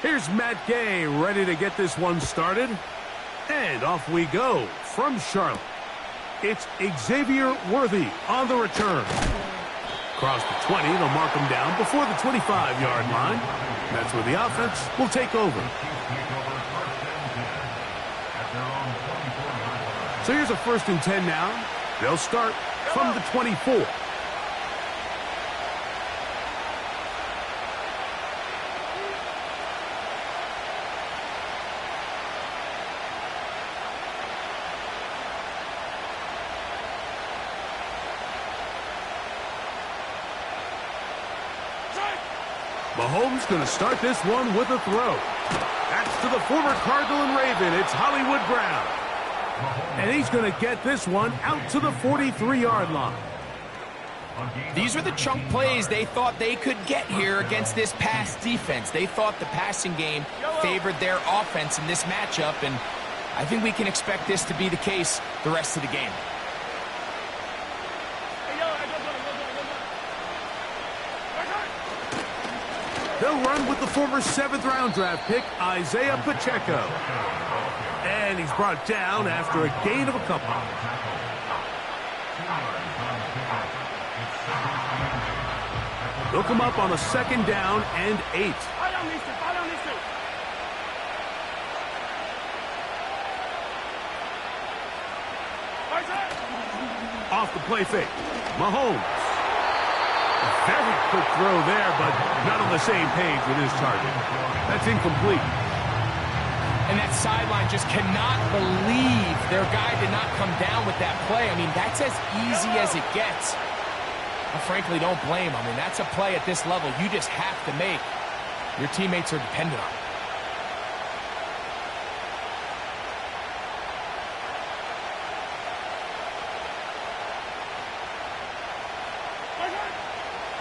Here's Matt Gay ready to get this one started. And off we go from Charlotte. It's Xavier Worthy on the return. Across the 20, they'll mark him down before the 25-yard line. That's where the offense will take over. So here's a 1st and 10 now. They'll start from the 24. Mahomes going to start this one with a throw. That's to the former Cardinal and Raven. It's Hollywood Brown. And he's going to get this one out to the 43-yard line. These are the chunk plays they thought they could get here against this pass defense. They thought the passing game favored their offense in this matchup, and I think we can expect this to be the case the rest of the game. They'll run with the former 7th-round draft pick, Isaiah Pacheco. And he's brought down after a gain of a couple. They'll come up on a 2nd down and 8. Off the play fake, Mahomes. Very quick throw there, but not on the same page with his target. That's incomplete. And that sideline just cannot believe their guy did not come down with that play. I mean, that's as easy as it gets. I frankly don't blame him. I mean, that's a play at this level you just have to make. Your teammates are dependent on it.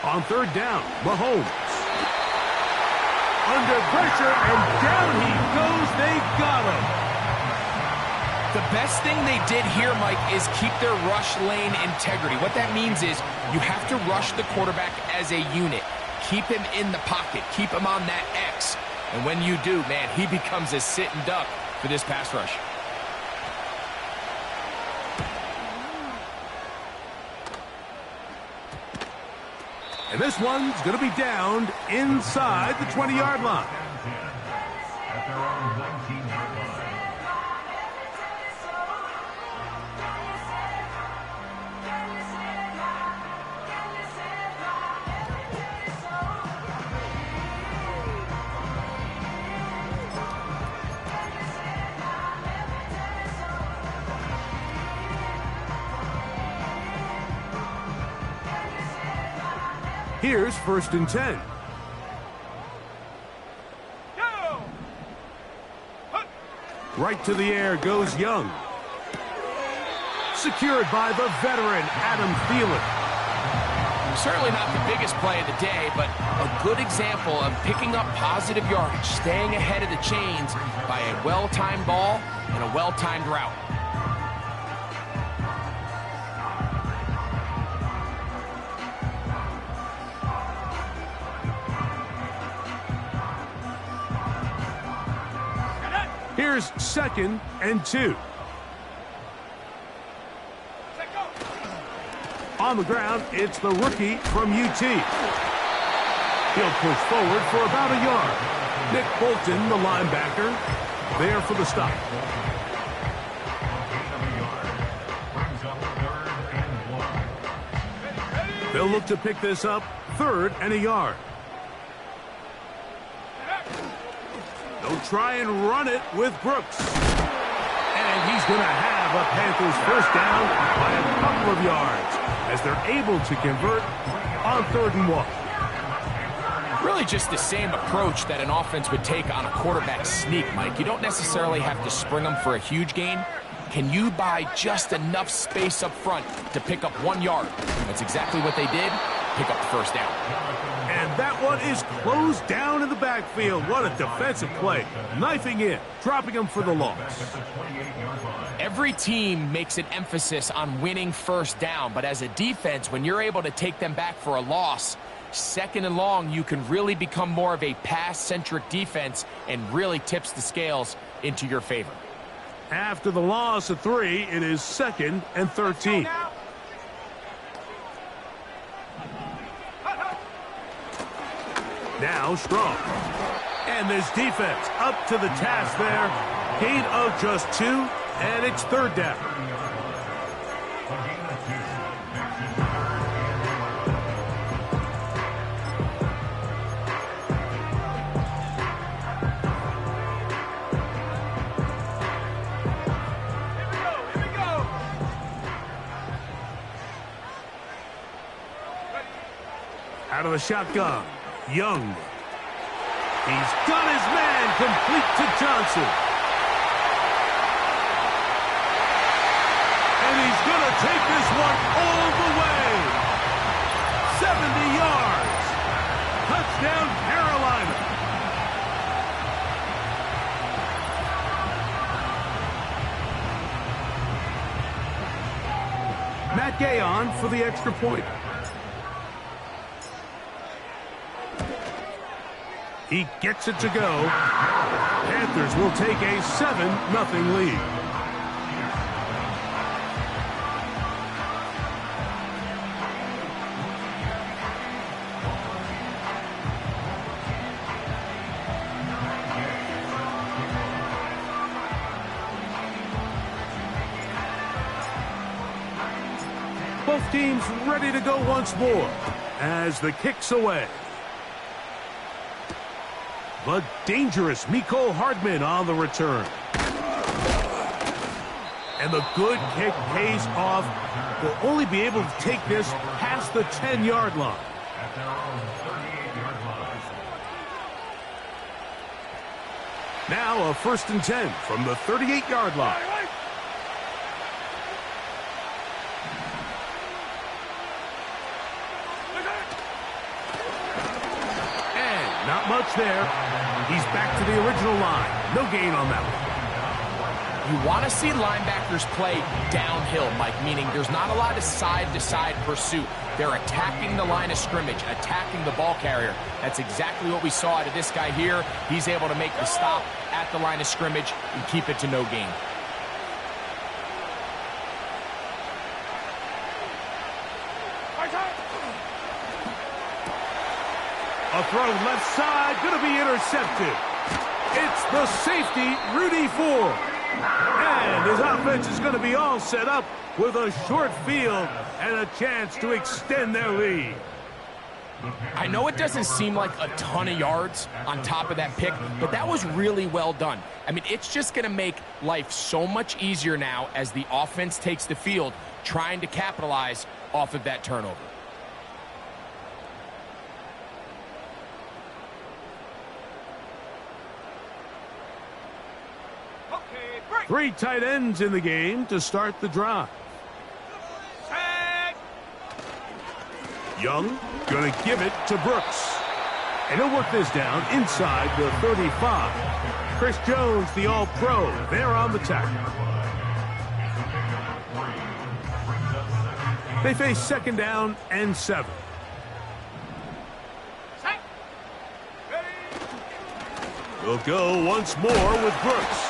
On 3rd down, Mahomes. Under pressure, and down he goes. They got him. The best thing they did here, Mike, is keep their rush lane integrity. What that means is you have to rush the quarterback as a unit. Keep him in the pocket. Keep him on that X. And when you do, man, he becomes a sit and duck for this pass rush. And this one's going to be downed inside the 20-yard line. Here's 1st and 10. Right to the air goes Young. Secured by the veteran, Adam Thielen. Certainly not the biggest play of the day, but a good example of picking up positive yardage, staying ahead of the chains by a well-timed ball and a well-timed route. Here's 2nd and 2. On the ground, it's the rookie from UT. He'll push forward for about a yard. Nick Bolton, the linebacker, there for the stop. They'll look to pick this up 3rd and a yard. They'll try and run it with Brooks. And he's going to have a Panthers 1st down by a couple of yards as they're able to convert on 3rd and 1. Really just the same approach that an offense would take on a quarterback sneak, Mike. You don't necessarily have to spring them for a huge gain. Can you buy just enough space up front to pick up 1 yard? That's exactly what they did. Pick up the 1st down. And that one is closed down in the backfield. What a defensive play. Knifing in, dropping him for the loss. Every team makes an emphasis on winning 1st down, but as a defense, when you're able to take them back for a loss, Second and long, you can really become more of a pass-centric defense and really tips the scales into your favor. After the loss of 3, it is 2nd and 13. Now Strong. And this defense up to the task there. Gain of just 2, and it's 3rd down. Out of the shotgun, Young. He's got his man complete to Johnson. And he's going to take this one all the way. 70 yards. Touchdown, Carolina. Matt Gay on for the extra point. He gets it to go. Panthers will take a 7-0 lead. Both teams ready to go once more as the kick's away. But dangerous Mecole Hardman on the return. And the good kick pays off. Will only be able to take this past the 10-yard line. Now a 1st and 10 from the 38-yard line. And not much there. He's back to the original line. No gain on that one. You want to see linebackers play downhill, Mike, meaning there's not a lot of side-to-side pursuit. They're attacking the line of scrimmage, attacking the ball carrier. That's exactly what we saw out of this guy here. He's able to make the stop at the line of scrimmage and keep it to no gain. A throw left side, going to be intercepted. It's the safety, Rudy Ford. And his offense is going to be all set up with a short field and a chance to extend their lead. I know it doesn't seem like a ton of yards on top of that pick, but that was really well done. I mean, it's just going to make life so much easier now as the offense takes the field, trying to capitalize off of that turnover. Three tight ends in the game to start the drive. Young going to give it to Brooks. And he'll work this down inside the 35. Chris Jones, the All-Pro, there on the tackle. They face 2nd down and 7. We'll go once more with Brooks.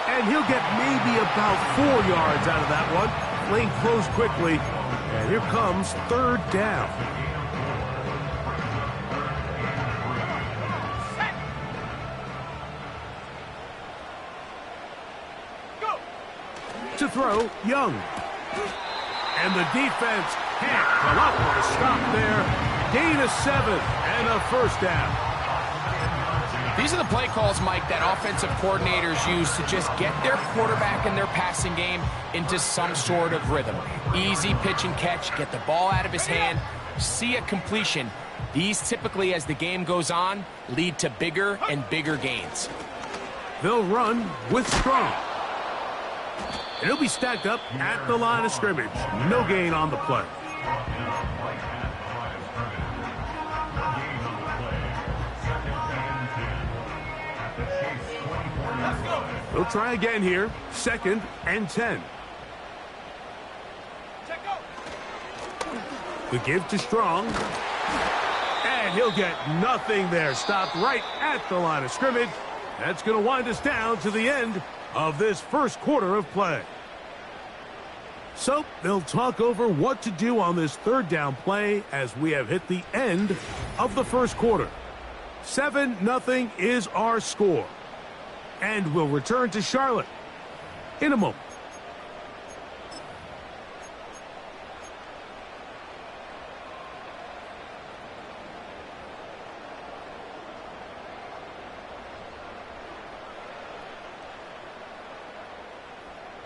And he'll get maybe about 4 yards out of that one. Lane closed quickly. And here comes 3rd down. Go. To throw, Young. And the defense can't come up with a stop there. Gain of 7 and a 1st down. These are the play calls, Mike, that offensive coordinators use to just get their quarterback and their passing game into some sort of rhythm. Easy pitch and catch, get the ball out of his hand, see a completion. These typically, as the game goes on, lead to bigger and bigger gains. They'll run with Strong. And he'll be stacked up at the line of scrimmage. No gain on the play. They'll try again here. 2nd and 10. The give to Strong. And he'll get nothing there. Stopped right at the line of scrimmage. That's going to wind us down to the end of this first quarter of play. So they'll talk over what to do on this third down play as we have hit the end of the first quarter. 7-0 is our score. And we'll return to Charlotte in a moment.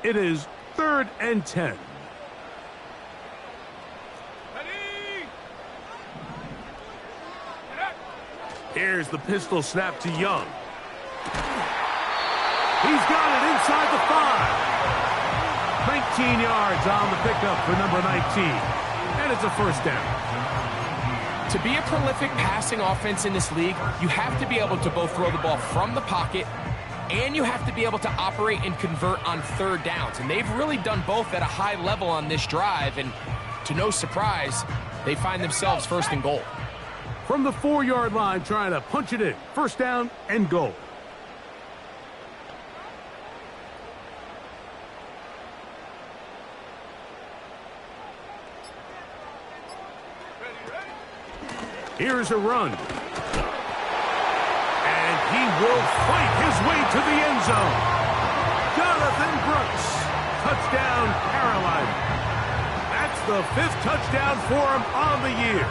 It is 3rd and 10. Here's the pistol snap to Young. He's got it inside the 5. 19 yards on the pickup for number 19. And it's a first down. To be a prolific passing offense in this league, you have to be able to both throw the ball from the pocket and you have to be able to operate and convert on third downs. And they've really done both at a high level on this drive. And to no surprise, they find themselves first and goal. From the 4-yard line, trying to punch it in. First down and goal. Here's a run. And he will fight his way to the end zone. Jonathan Brooks. Touchdown, Carolina. That's the 5th touchdown for him on the year.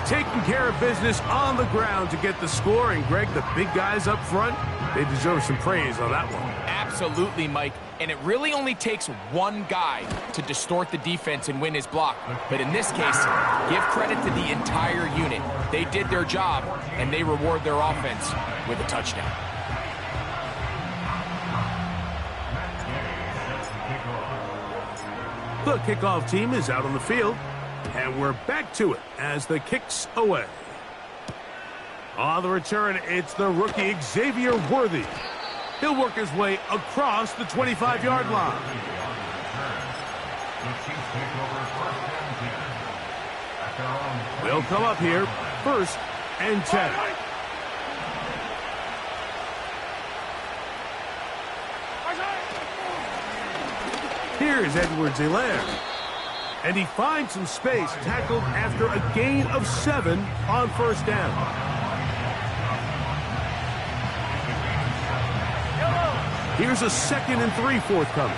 Taking care of business on the ground to get the score. And, Greg, the big guys up front, they deserve some praise on that one. Absolutely, Mike. And it really only takes one guy to distort the defense and win his block. But in this case, give credit to the entire unit. They did their job, and they reward their offense with a touchdown. The kickoff team is out on the field, and we're back to it as the kick's away. On the return, it's the rookie Xavier Worthy. He'll work his way across the 25-yard line. They'll come up here, 1st and 10. Here's Edwards-Helaire. And he finds some space, tackled after a gain of 7 on first down. Here's a 2nd and 3 forthcoming.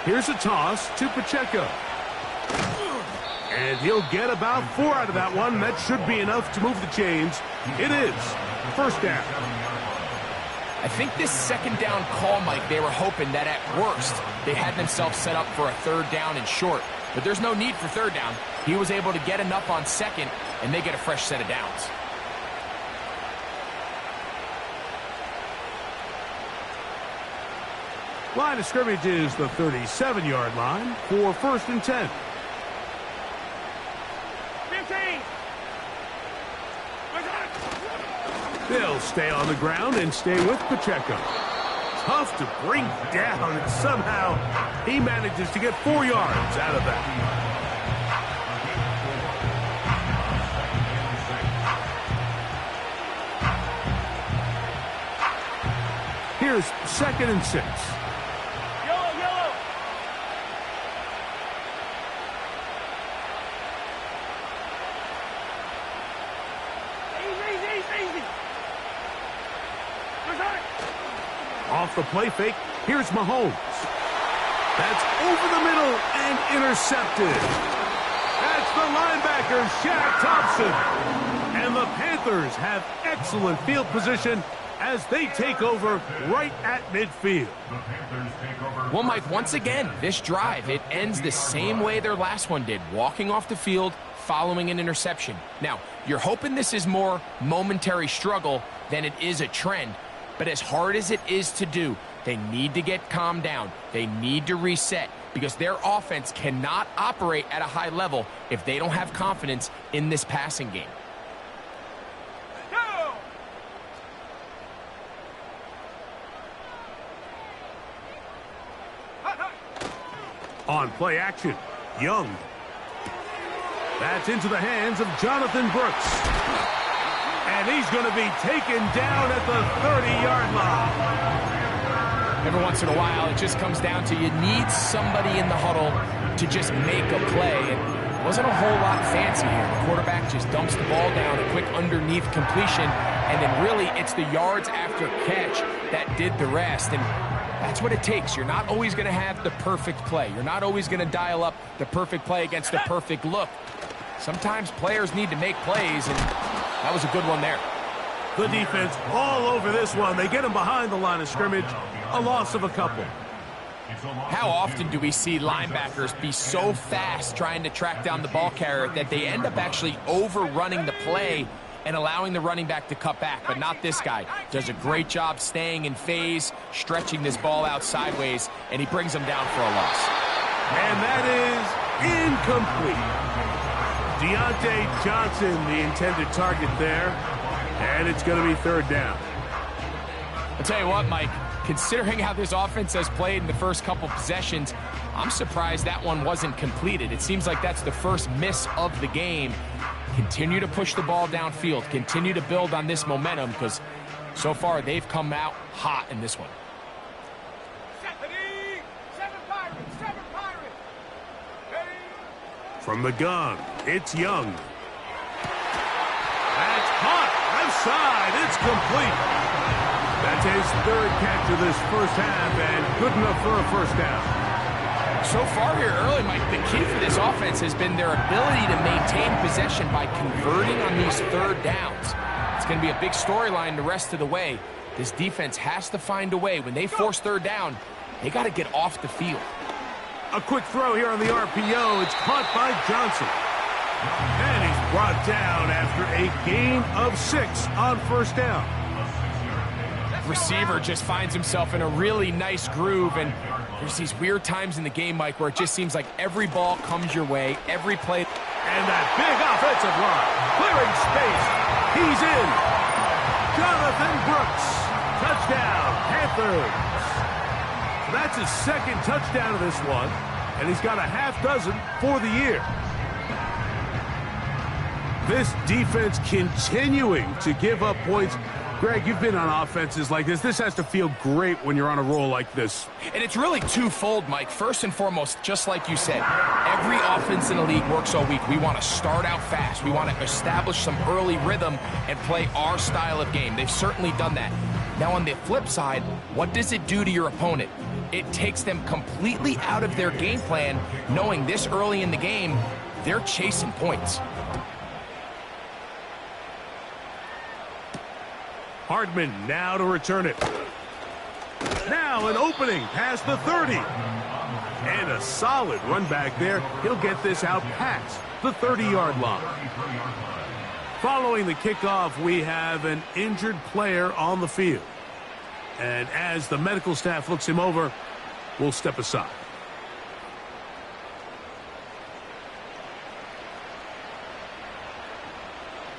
Here's a toss to Pacheco. And he'll get about 4 out of that one. That should be enough to move the chains. It is first down. I think this 2nd down call, Mike, they were hoping that at worst they had themselves set up for a 3rd down and short. But there's no need for 3rd down. He was able to get enough on 2nd, and they get a fresh set of downs. Line of scrimmage is the 37-yard line for 1st and 10. 15. They'll stay on the ground and stay with Pacheco. Tough to bring down, and somehow he manages to get 4 yards out of that. Here's 2nd and 6. Yellow. Easy. Off the play fake, here's Mahomes. That's over the middle and intercepted. That's the linebacker, Shaq Thompson. And the Panthers have excellent field position as they take over right at midfield. Well, Mike, once again, this drive, it ends the same way their last one did, walking off the field, following an interception. Now, you're hoping this is more momentary struggle than it is a trend, but as hard as it is to do, they need to get calmed down. They need to reset because their offense cannot operate at a high level if they don't have confidence in this passing game. On play action, Young. That's into the hands of Jonathan Brooks. And he's going to be taken down at the 30-yard line. Every once in a while, it just comes down to you need somebody in the huddle to just make a play. And it wasn't a whole lot fancy here. The quarterback just dumps the ball down, a quick underneath completion, and then really it's the yards after catch that did the rest. And that's what it takes. You're not always going to have the perfect play. You're not always going to dial up the perfect play against the perfect look. Sometimes players need to make plays, and that was a good one there. The defense all over this one. They get him behind the line of scrimmage. A loss of a couple. How often do we see linebackers be so fast trying to track down the ball carrier that they end up actually overrunning the play and allowing the running back to cut back? But not this guy. Does a great job staying in phase, stretching this ball out sideways, and he brings him down for a loss. And that is incomplete. Deontay Johnson, the intended target there, and it's going to be third down. I'll tell you what, Mike, considering how this offense has played in the first couple possessions, I'm surprised that one wasn't completed. It seems like that's the first miss of the game. Continue to push the ball downfield. Continue to build on this momentum because so far they've come out hot in this one. From the gun, it's Young. That's caught. Left side. It's complete. That's his third catch of this first half and good enough for a first down. So far here early, Mike, the key for this offense has been their ability to maintain possession by converting on these third downs. It's going to be a big storyline the rest of the way. This defense has to find a way. When they force third down, they got to get off the field. A quick throw here on the RPO. It's caught by Johnson. And he's brought down after a gain of 6 on first down. Receiver just finds himself in a really nice groove, and there's these weird times in the game, Mike, where it just seems like every ball comes your way, every play. And that big offensive line, clearing space. He's in. Jonathan Brooks, touchdown, Panthers. So that's his second touchdown of this one, and he's got a half dozen for the year. This defense continuing to give up points. Greg, you've been on offenses like this. This has to feel great when you're on a roll like this. And it's really twofold, Mike. First and foremost, just like you said, every offense in the league works all week. We want to start out fast. We want to establish some early rhythm and play our style of game. They've certainly done that. Now, on the flip side, what does it do to your opponent? It takes them completely out of their game plan, knowing this early in the game, they're chasing points. Hardman now to return it. Now an opening past the 30. And a solid run back there. He'll get this out past the 30-yard line. Following the kickoff, we have an injured player on the field. And as the medical staff looks him over, we'll step aside.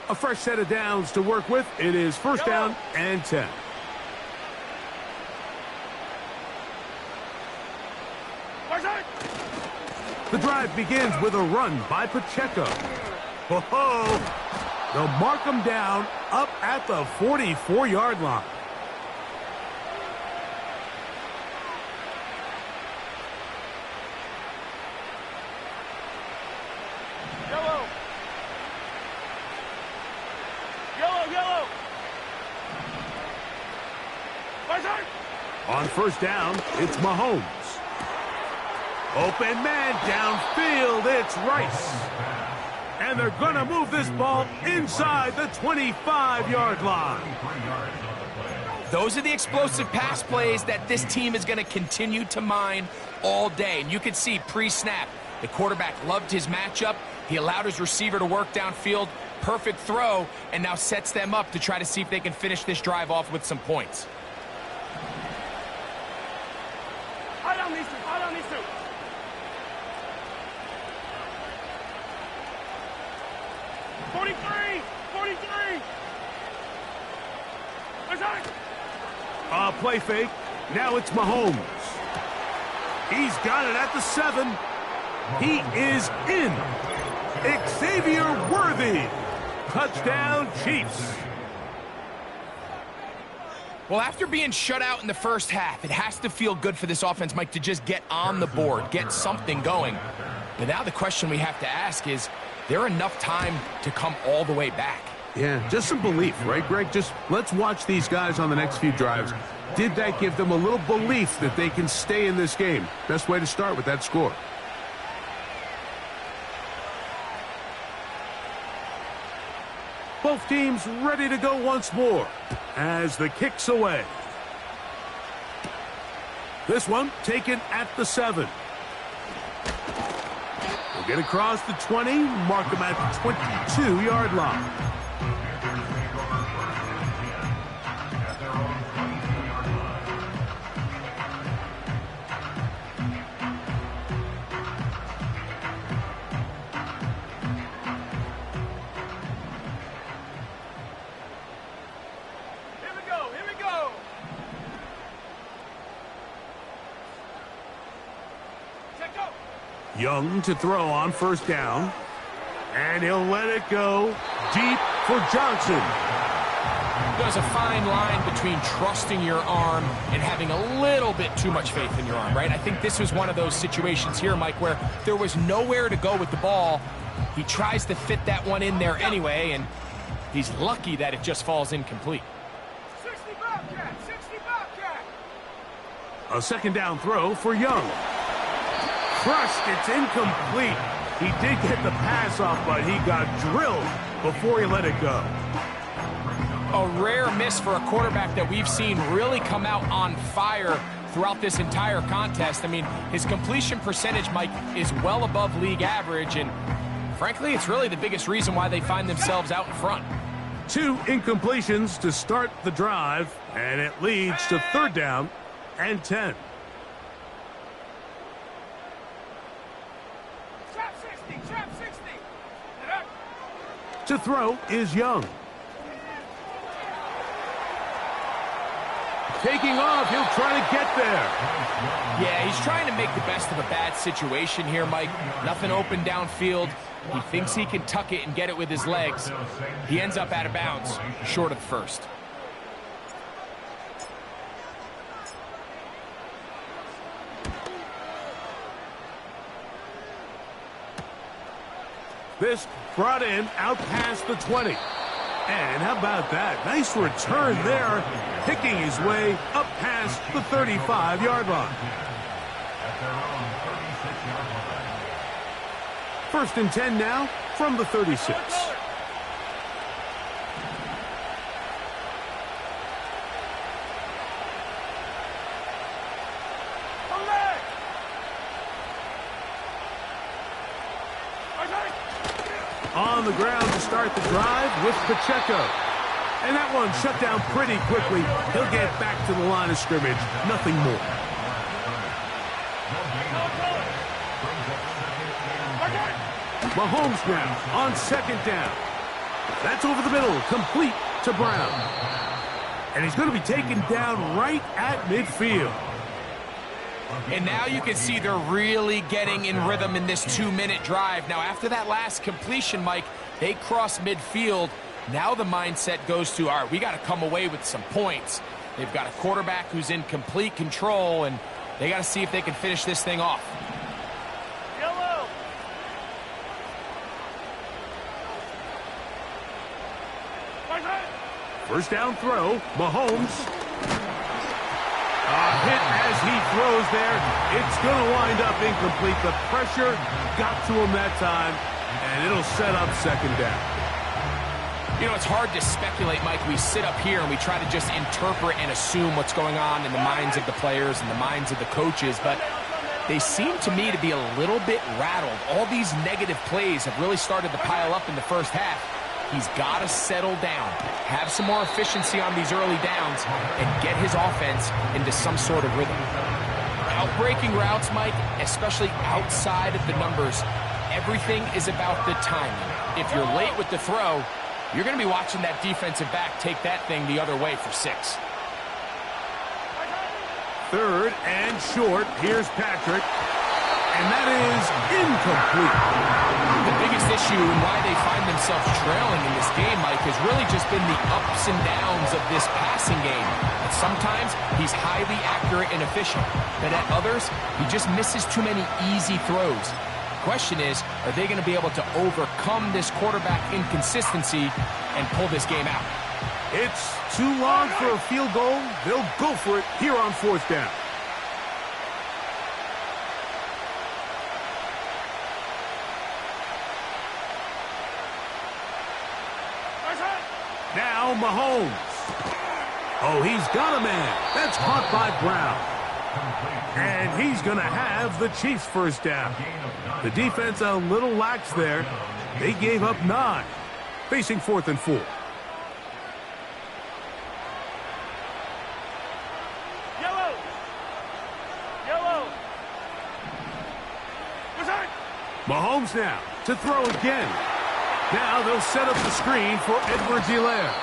A fresh set of downs to work with. It is first down and 10. The drive begins with a run by Pacheco. Ho-ho! They'll mark him down up at the 44-yard line. On first down, it's Mahomes. Open man downfield, it's Rice. And they're going to move this ball inside the 25-yard line. Those are the explosive pass plays that this team is going to continue to mine all day. And you can see pre-snap, the quarterback loved his matchup. He allowed his receiver to work downfield. Perfect throw, and now sets them up to try to see if they can finish this drive off with some points. Play fake. Now it's Mahomes. He's got it at the 7. He is in. Xavier Worthy. Touchdown, Chiefs. Well, after being shut out in the first half, it has to feel good for this offense, Mike, to just get on the board, get something going. But now the question we have to ask is there enough time to come all the way back? Yeah, just some belief, right, Greg? Just let's watch these guys on the next few drives. Did that give them a little belief that they can stay in this game? Best way to start with that score. Both teams ready to go once more as the kick's away. This one taken at the 7. We'll get across the 20, mark them at the 22-yard line. Young to throw on first down. And he'll let it go deep for Johnson. There's a fine line between trusting your arm and having a little bit too much faith in your arm, right? I think this was one of those situations here, Mike, where there was nowhere to go with the ball. He tries to fit that one in there anyway, and he's lucky that it just falls incomplete. 60 Bobcat, 60 Bobcat. A second down throw for Young. Crushed, it's incomplete. He did get the pass off, but he got drilled before he let it go. A rare miss for a quarterback that we've seen really come out on fire throughout this entire contest. I mean, his completion percentage, Mike, is well above league average, and frankly, it's really the biggest reason why they find themselves out in front. 2 incompletions to start the drive, and it leads to 3rd down and 10. To throw is Young. Taking off, he'll try to get there. Yeah, he's trying to make the best of a bad situation here, Mike. Nothing open downfield. He thinks he can tuck it and get it with his legs. He ends up out of bounds, short of first. This brought in out past the 20. And how about that? Nice return there, picking his way up past the 35-yard line. 1st and 10 now from the 36. On the ground to start the drive with Pacheco. And that one shut down pretty quickly. He'll get back to the line of scrimmage. Nothing more. Mahomes now on 2nd down. That's over the middle, complete to Brown. And he's going to be taken down right at midfield. And now you can see they're really getting in rhythm in this 2-minute drive. Now, after that last completion, Mike, they cross midfield. Now the mindset goes to, all right, we got to come away with some points. They've got a quarterback who's in complete control, and they got to see if they can finish this thing off. Yellow. First down throw, Mahomes. Hit as he throws there. It's going to wind up incomplete. The pressure got to him that time, and it'll set up 2nd down. You know, it's hard to speculate, Mike. We sit up here and we try to just interpret and assume what's going on in the minds of the players and the minds of the coaches, but they seem to me to be a little bit rattled. All these negative plays have really started to pile up in the first half. He's got to settle down, have some more efficiency on these early downs, and get his offense into some sort of rhythm. Outbreaking routes, Mike, especially outside of the numbers, everything is about the timing. If you're late with the throw, you're going to be watching that defensive back take that thing the other way for 6. 3rd and short. Here's Patrick. And that is incomplete. The biggest issue and why they find themselves trailing in this game, Mike, has really just been the ups and downs of this passing game. And sometimes he's highly accurate and efficient, but at others, he just misses too many easy throws. The question is, are they going to be able to overcome this quarterback inconsistency and pull this game out? It's too long for a field goal. They'll go for it here on 4th down. Now Mahomes. Oh, he's got a man. That's caught by Brown. And he's going to have the Chiefs' first down. The defense a little lax there. They gave up 9. Facing 4th and 4. Yellow. Yellow. Mahomes now to throw again. Now they'll set up the screen for Edwards-Helaire.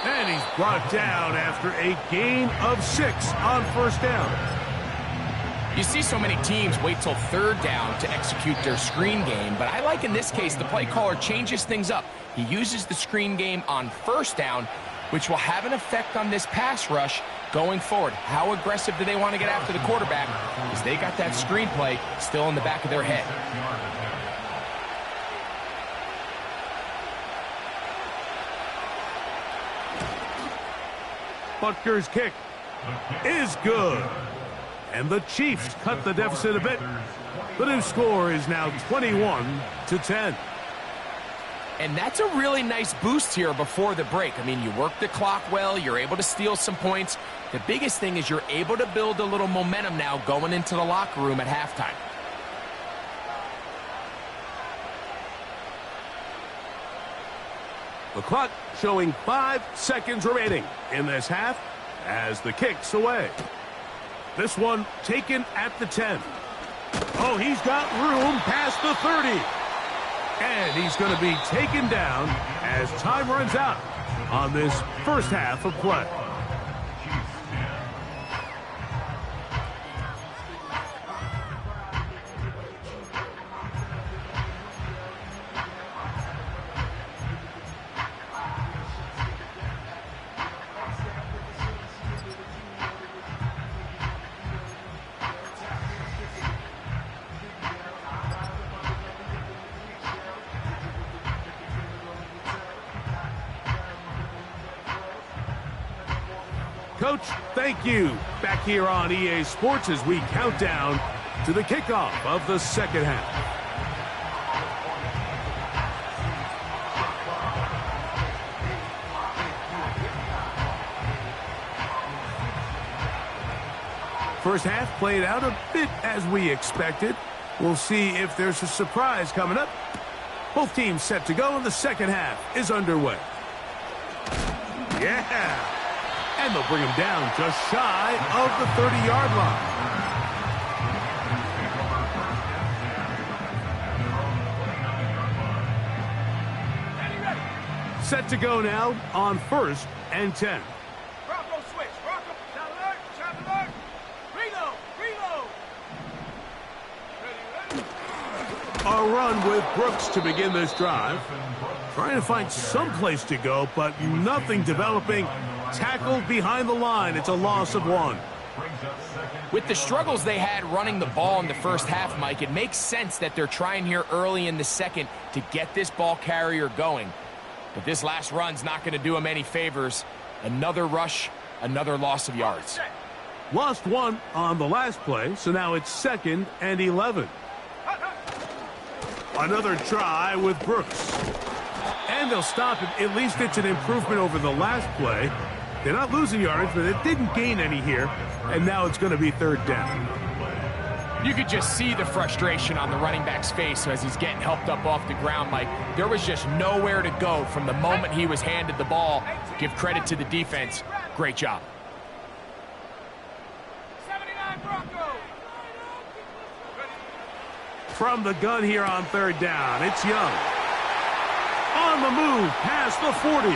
And he's brought down after a gain of 6 on 1st down. You see so many teams wait till 3rd down to execute their screen game, but I like in this case the play caller changes things up. He uses the screen game on 1st down, which will have an effect on this pass rush going forward. How aggressive do they want to get after the quarterback? Because they got that screen play still in the back of their head. Butker's kick is good. And the Chiefs cut the deficit a bit. The new score is now 21-10. And that's a really nice boost here before the break. I mean, you work the clock well. You're able to steal some points. The biggest thing is you're able to build a little momentum now going into the locker room at halftime. The clock showing 5 seconds remaining in this half as the kick's away. This one taken at the 10. Oh, he's got room past the 30. And he's going to be taken down as time runs out on this first half of play. Coach, thank you. Back here on EA Sports as we count down to the kickoff of the second half. First half played out a bit as we expected. We'll see if there's a surprise coming up. Both teams set to go, and the second half is underway. Yeah! And they'll bring him down just shy of the 30-yard line. Set to go now on 1st and 10. Bronco switch. Bronco. Shot alert. Shot alert. Reload. Reload. A run with Brooks to begin this drive. Trying to find some place to go, but nothing developing. Tackled behind the line. It's a loss of 1. With the struggles they had running the ball in the first half, Mike, it makes sense that they're trying here early in the second to get this ball carrier going. But this last run's not going to do him any favors. Another rush, another loss of yards. Lost 1 on the last play, so now it's 2nd and 11. Another try with Brooks. And they'll stop it. At least it's an improvement over the last play. They're not losing yardage, but it didn't gain any here. And now it's going to be 3rd down. You could just see the frustration on the running back's face as he's getting helped up off the ground, Mike. There was just nowhere to go from the moment he was handed the ball. Give credit to the defense. Great job. 79 Bronco. From the gun here on 3rd down, it's Young. On the move past the 40.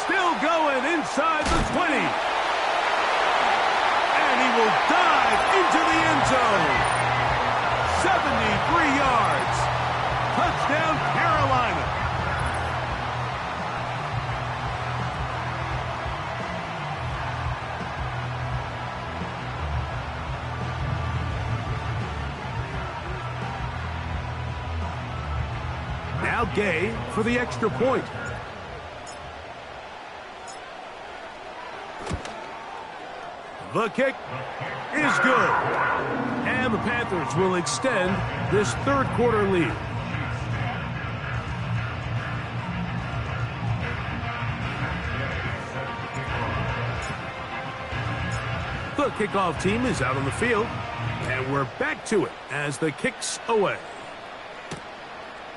Still going inside the 20. And he will dive into the end zone. 73 yards. Touchdown, Carolina. Now Gay for the extra point. The kick is good. And the Panthers will extend this third quarter lead. The kickoff team is out on the field. And we're back to it as the kick's away.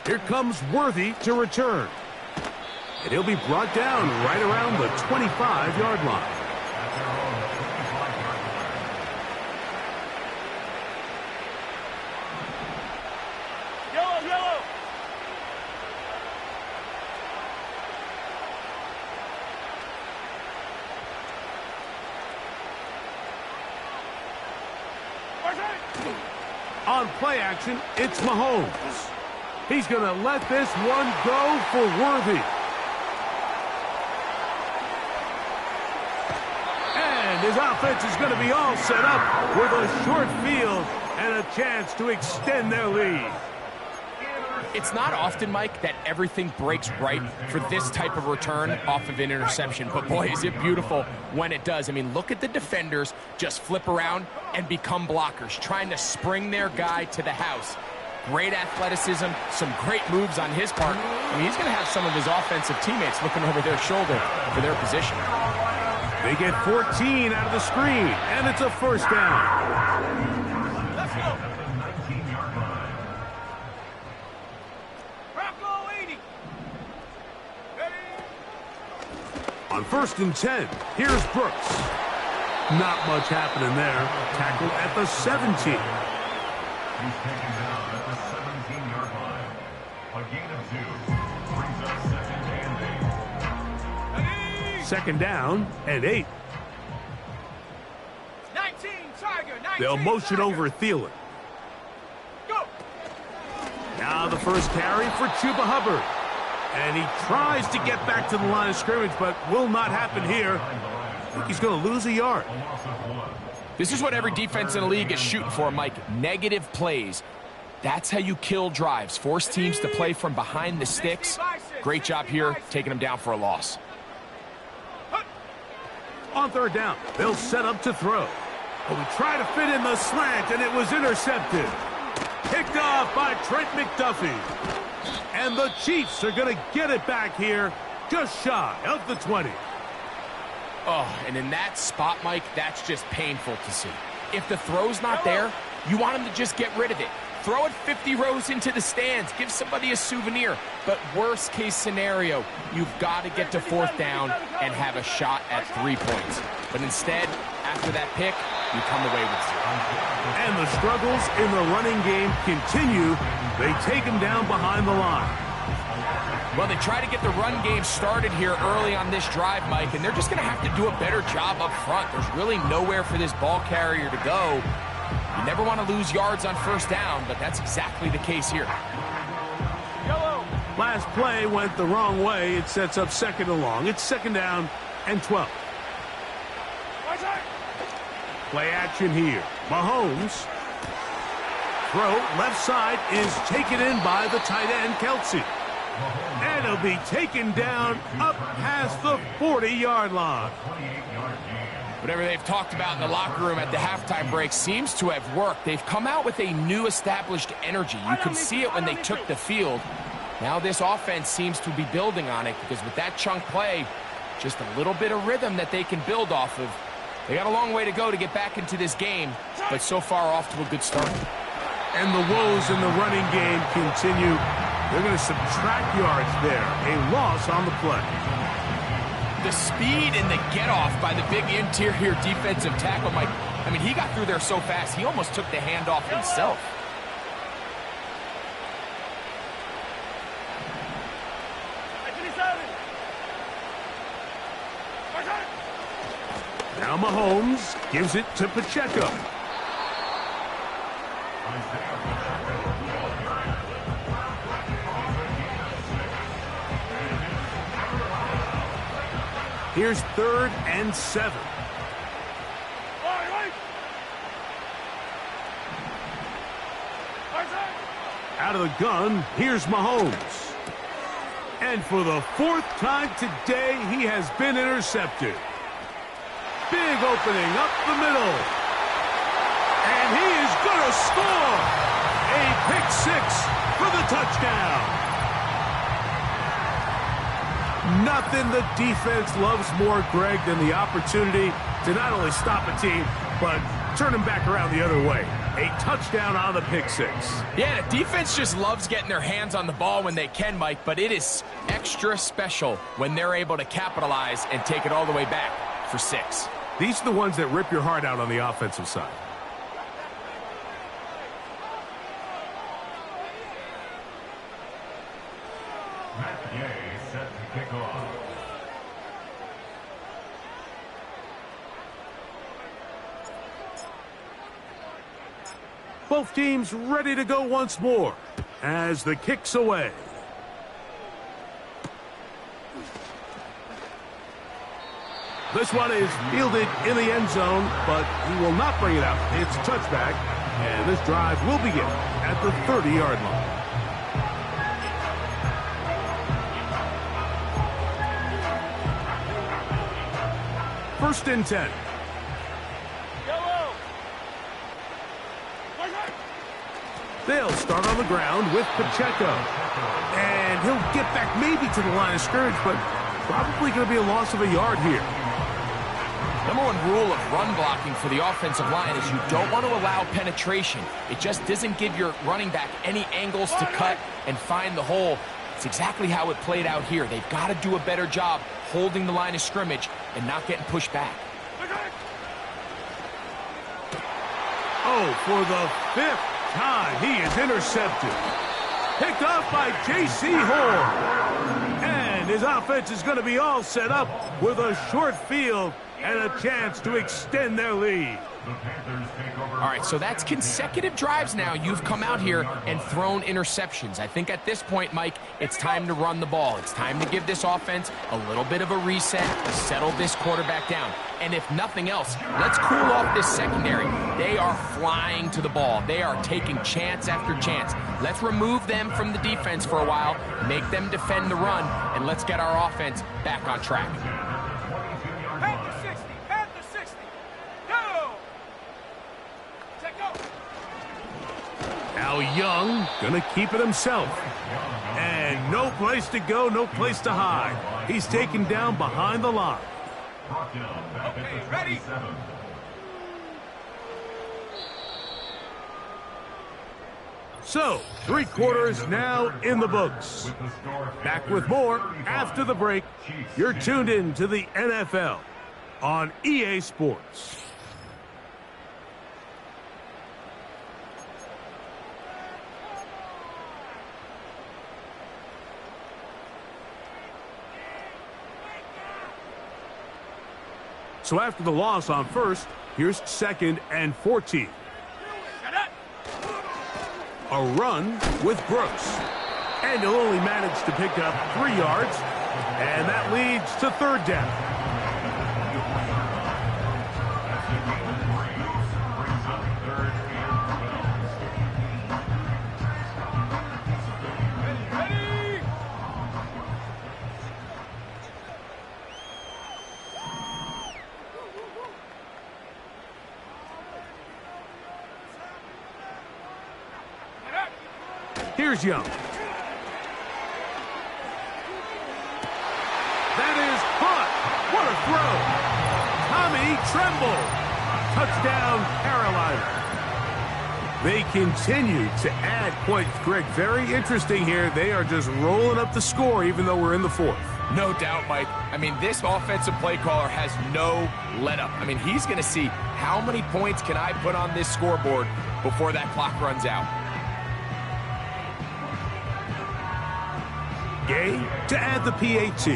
Here comes Worthy to return. And he'll be brought down right around the 25-yard line. Yellow. On play action, it's Mahomes. He's going to let this one go for Worthy. And his offense is going to be all set up with a short field and a chance to extend their lead. It's not often, Mike, that everything breaks right for this type of return off of an interception. But, boy, is it beautiful when it does. I mean, look at the defenders just flip around and become blockers, trying to spring their guy to the house. Great athleticism, some great moves on his part. I mean, he's going to have some of his offensive teammates looking over their shoulder for their position. They get 14 out of the screen, and it's a first down. Let's go. Bronco 80. Ready. On 1st and 10, here's Brooks. Not much happening there. Tackle at the 17. He's taken down at the 17-yard line. A gain of 2 brings up 2nd and 8. Ready. Second down and 8. 19 Tiger. 19 They'll motion Tiger. over Thielen. Go. Now the first carry for Chuba Hubbard. And he tries to get back to the line of scrimmage, but will not happen here. I think he's going to lose a yard. This is what every defense in the league is shooting for, Mike. Negative plays. That's how you kill drives. Force teams to play from behind the sticks. Great job here, taking them down for a loss. On 3rd down, they'll set up to throw. But we try to fit in the slant, and it was intercepted. Picked off by Trent McDuffie. And the Chiefs are going to get it back here, just shy of the 20. Oh, and in that spot, Mike, that's just painful to see. If the throw's not there, you want him to just get rid of it. Throw it 50 rows into the stands. Give somebody a souvenir. But worst case scenario, you've got to get to 4th down and have a shot at 3 points. But instead, after that pick, you come away with 0. And the struggles in the running game continue. They take him down behind the line. Well, they try to get the run game started here early on this drive, Mike, and they're just going to have to do a better job up front. There's really nowhere for this ball carrier to go. You never want to lose yards on 1st down, but that's exactly the case here. Yellow. Last play went the wrong way. It sets up 2nd and long. It's 2nd down and 12. Watch out. Play action here. Mahomes. Throw left side is taken in by the tight end, Kelsey. And it'll be taken down up past the 40-yard line. Whatever they've talked about in the locker room at the halftime break seems to have worked. They've come out with a new established energy. You could see it when they took the field. Now this offense seems to be building on it because with that chunk play, just a little bit of rhythm that they can build off of. They got a long way to go to get back into this game, but so far off to a good start. And the woes in the running game continue. They're going to subtract yards there. A loss on the play. The speed and the get-off by the big interior defensive tackle, Mike. I mean, he got through there so fast, he almost took the handoff himself. Now Mahomes gives it to Pacheco. Here's 3rd and 7. Out of the gun, here's Mahomes. And for the 4th time today, he has been intercepted. Big opening up the middle. And he is going to score. A pick 6 for the touchdown. Nothing the defense loves more, Greg, than the opportunity to not only stop a team, but turn them back around the other way. A touchdown on the pick 6. Yeah, the defense just loves getting their hands on the ball when they can, Mike, but it is extra special when they're able to capitalize and take it all the way back for 6. These are the ones that rip your heart out on the offensive side. Set to kick off. Both teams ready to go once more as the kick's away. This one is fielded in the end zone, but he will not bring it out. It's a touchback, and this drive will begin at the 30-yard line. First and 10. They'll start on the ground with Pacheco. And he'll get back maybe to the line of scrimmage, but probably going to be a loss of a yard here. Number one rule of run blocking for the offensive line is you don't want to allow penetration. It just doesn't give your running back any angles to cut and find the hole. It's exactly how it played out here. They've got to do a better job holding the line of scrimmage and not getting pushed back. Oh, for the 5th time, he is intercepted. Picked off by J.C. Horn. And his offense is going to be all set up with a short field and a chance to extend their lead. All right, so that's consecutive drives now. You've come out here and thrown interceptions. I think at this point, Mike, it's time to run the ball. It's time to give this offense a little bit of a reset, settle this quarterback down. And if nothing else, let's cool off this secondary. They are flying to the ball. They are taking chance after chance. Let's remove them from the defense for a while, make them defend the run, and let's get our offense back on track. Panthers 60, Panthers 60. Go! Now Young gonna keep it himself. And no place to go, no place to hide. He's taken down behind the line. Okay, ready? So, 3 quarters now in the books. Back with more after the break. You're tuned in to the NFL on EA Sports. So after the loss on first, here's 2nd and 14. A run with Gross. And he'll only manage to pick up 3 yards. And that leads to 3rd down. Here's Young. That is caught. What a throw. Tommy Tremble. Touchdown, Carolina. They continue to add points. Greg, very interesting here. They are just rolling up the score even though we're in the 4th. No doubt, Mike. I mean, this offensive play caller has no let-up. I mean, he's going to see how many points can I put on this scoreboard before that clock runs out. Gay to add the PAT.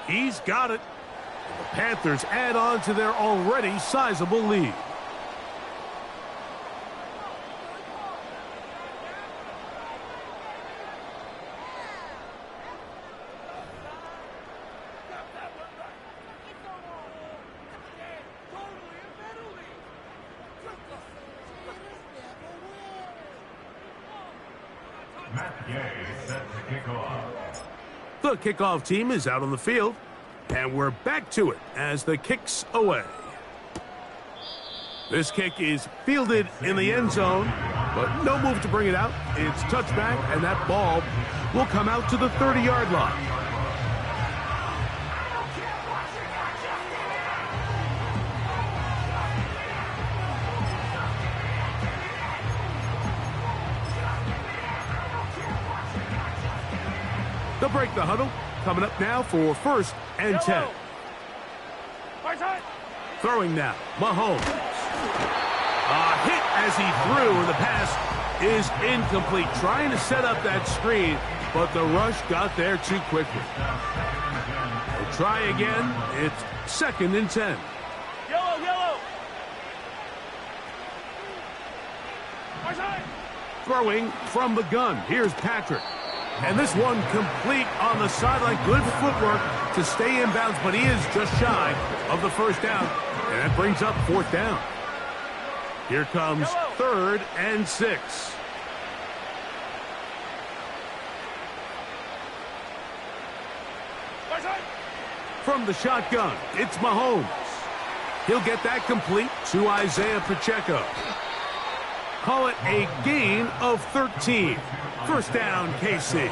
He's got it. The Panthers add on to their already sizable lead. Matt Gay set to kick off. The kickoff team is out on the field, and we're back to it as the kick's away. This kick is fielded in the end zone, but no move to bring it out. It's touchback, and that ball will come out to the 30-yard line. They'll break the huddle. Coming up now for 1st and 10. Throwing now, Mahomes. A hit as he threw, and the pass is incomplete. Trying to set up that screen, but the rush got there too quickly. They'll try again. It's 2nd and 10. Yellow. Throwing from the gun. Here's Patrick. And this one complete on the sideline. Good footwork to stay in bounds, but he is just shy of the 1st down. And that brings up 4th down. Here comes 3rd and 6. From the shotgun, it's Mahomes. He'll get that complete to Isaiah Pacheco. Call it a gain of 13. 1st down, KC.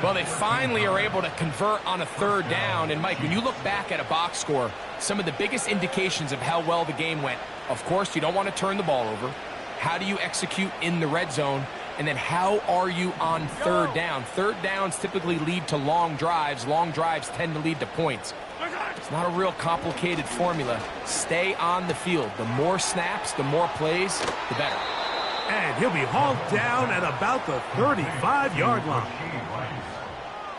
Well, they finally are able to convert on a 3rd down. And, Mike, when you look back at a box score, some of the biggest indications of how well the game went, of course, you don't want to turn the ball over. How do you execute in the red zone? And then how are you on 3rd down? 3rd downs typically lead to long drives. Long drives tend to lead to points. It's not a real complicated formula. Stay on the field. The more snaps, the more plays, the better. And he'll be hauled down at about the 35-yard line.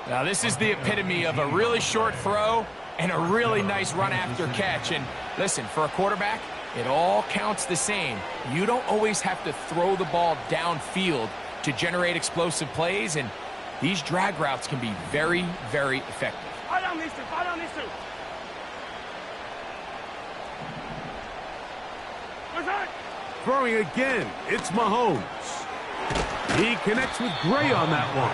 Now, this is the epitome of a really short throw and a really nice run after catch. And listen, for a quarterback, it all counts the same. You don't always have to throw the ball downfield to generate explosive plays, and these drag routes can be very, very effective. Fall down these two. Throwing again, it's Mahomes. He connects with Gray on that one.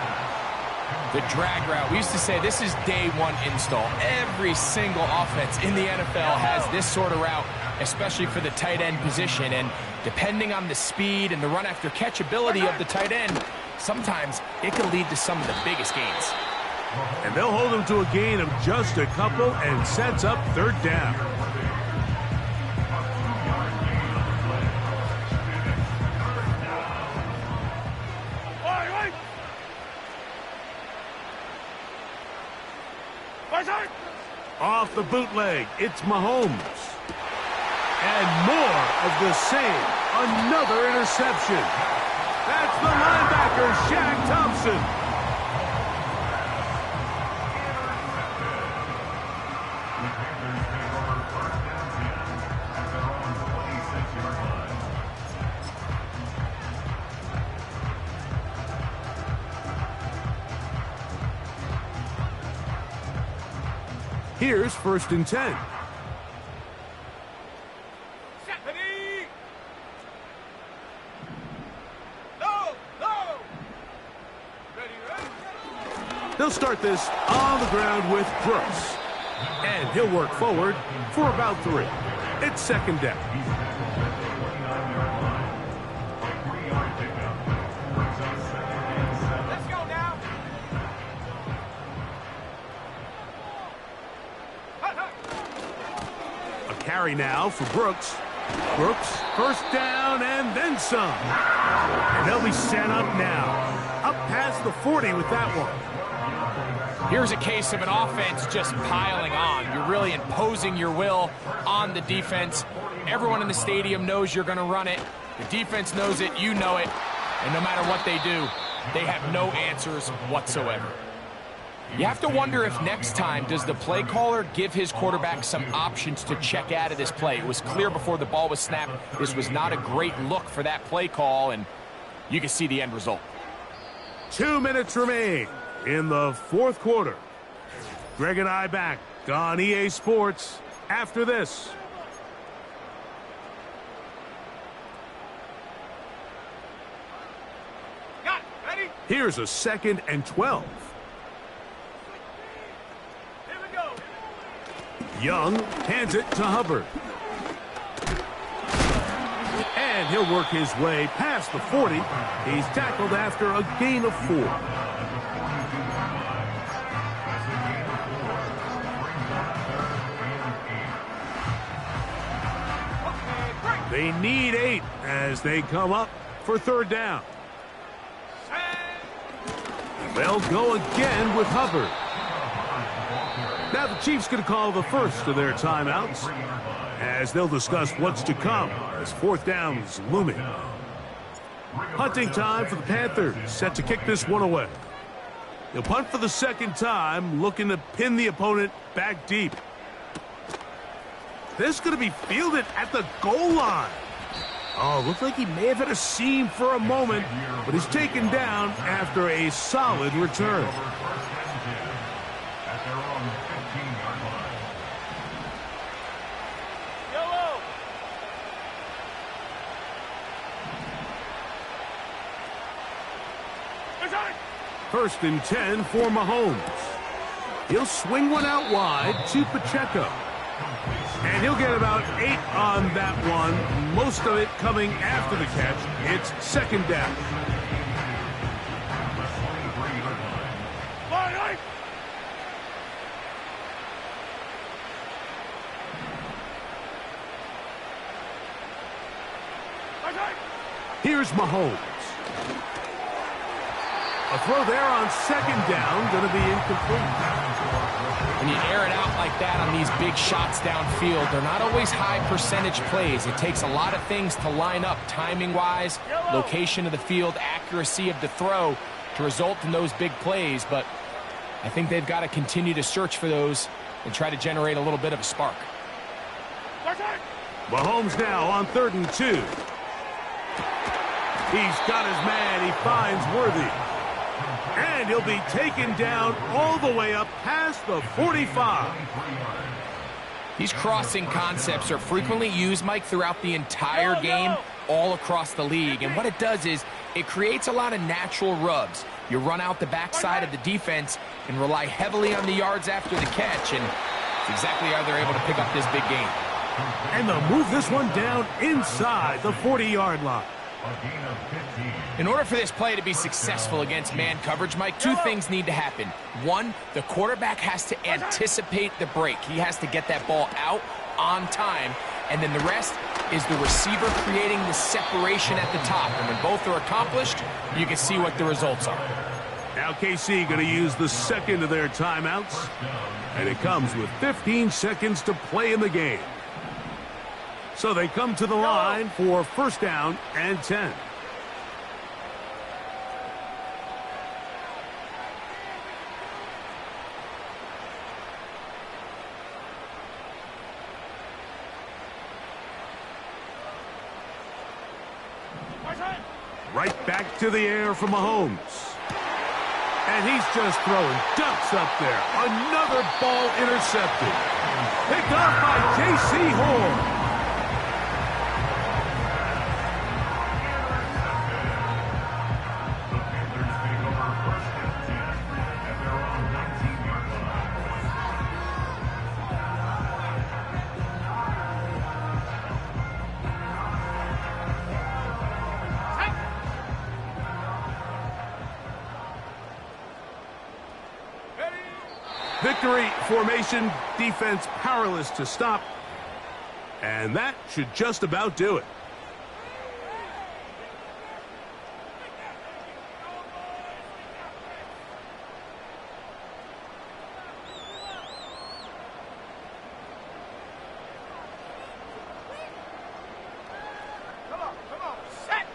The drag route, we used to say this is day one install. Every single offense in the NFL has this sort of route, especially for the tight end position. And depending on the speed and the run after catch ability of the tight end, sometimes it can lead to some of the biggest gains. And they'll hold him to a gain of just a couple and sets up 3rd down. Off the bootleg, it's Mahomes. And more of the same. Another interception. That's the linebacker, Shaq Thompson. The Panthers take over 1st and 10 at their own 26-yard line. Here's 1st and 10. They'll start this on the ground with Brooks. And he'll work forward for about 3. It's 2nd down. 29-yard line. A 3-yard pickup brings up 2nd and 7. Let's go now. A carry now for Brooks. Brooks, 1st down and then some. And they'll be set up now. Up past the 40 with that one. Here's a case of an offense just piling on. You're really imposing your will on the defense. Everyone in the stadium knows you're going to run it. The defense knows it, you know it. And no matter what they do, they have no answers whatsoever. You have to wonder if next time, does the play caller give his quarterback some options to check out of this play? It was clear before the ball was snapped, this was not a great look for that play call, and you can see the end result. 2 minutes remain in the 4th quarter. Greg and I back on EA Sports after this. Got Ready? Here's a 2nd and 12. Here we go. Young hands it to Hubbard. And he'll work his way past the 40. He's tackled after a gain of 4. They need 8 as they come up for 3rd down. They'll go again with Hubbard. Now the Chiefs going to call the first of their timeouts as they'll discuss what's to come as 4th down's looming. Punting time for the Panthers, set to kick this one away. They'll punt for the 2nd time, looking to pin the opponent back deep. This is going to be fielded at the goal line. Oh, looked like he may have had a seam for a moment, but he's taken down after a solid return. At their own 15-yard line. Yellow. 1st and 10 for Mahomes. He'll swing one out wide to Pacheco. And he'll get about 8 on that one, most of it coming after the catch. It's 2nd down. Here's Mahomes. A throw there on 2nd down, going to be incomplete. When you air it out like that on these big shots downfield, they're not always high percentage plays. It takes a lot of things to line up timing-wise, location of the field, accuracy of the throw to result in those big plays. But I think they've got to continue to search for those and try to generate a little bit of a spark. Mahomes now on 3rd and 2. He's got his man. He finds Worthy. And he'll be taken down all the way up past the 45. These crossing concepts are frequently used, Mike, throughout the entire game, all across the league. And what it does is it creates a lot of natural rubs. You run out the backside of the defense and rely heavily on the yards after the catch. And it's exactly how they're able to pick up this big game. And they'll move this one down inside the 40-yard line. In order for this play to be successful against man coverage, Mike, 2 things need to happen. 1, the quarterback has to anticipate the break. He has to get that ball out on time. And then the rest is the receiver creating the separation at the top. And when both are accomplished, you can see what the results are. Now KC going to use the 2nd of their timeouts. And it comes with 15 seconds to play in the game. So they come to the line for 1st down and 10. Right back to the air for Mahomes. And he's just throwing ducks up there. Another ball intercepted. Picked off by J.C. Horn. Victory formation, defense powerless to stop. And that should just about do it. Come on, set.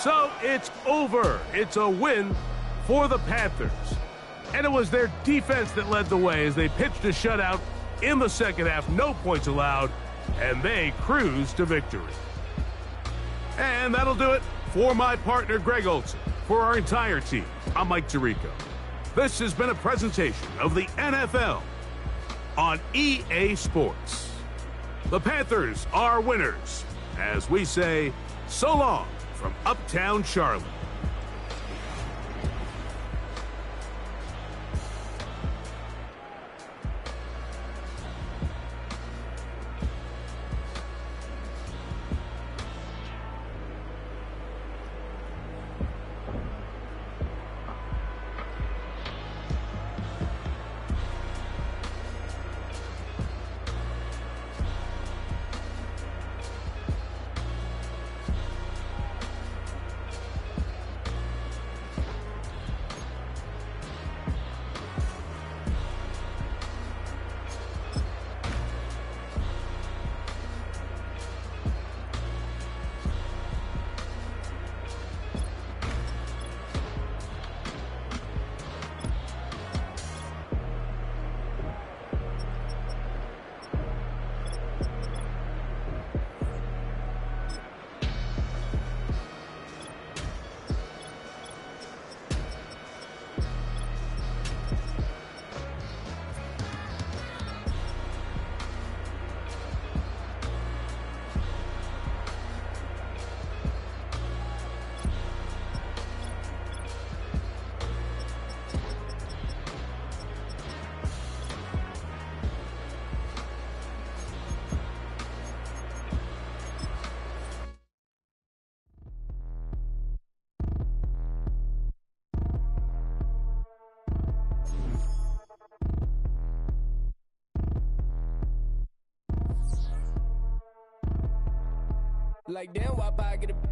So it's over. It's a win for the Panthers. And it was their defense that led the way as they pitched a shutout in the 2nd half. No points allowed, and they cruised to victory. And that'll do it for my partner, Greg Olson. For our entire team, I'm Mike Tirico. This has been a presentation of the NFL on EA Sports. The Panthers are winners, as we say, so long from Uptown Charlotte. Like damn, why I get a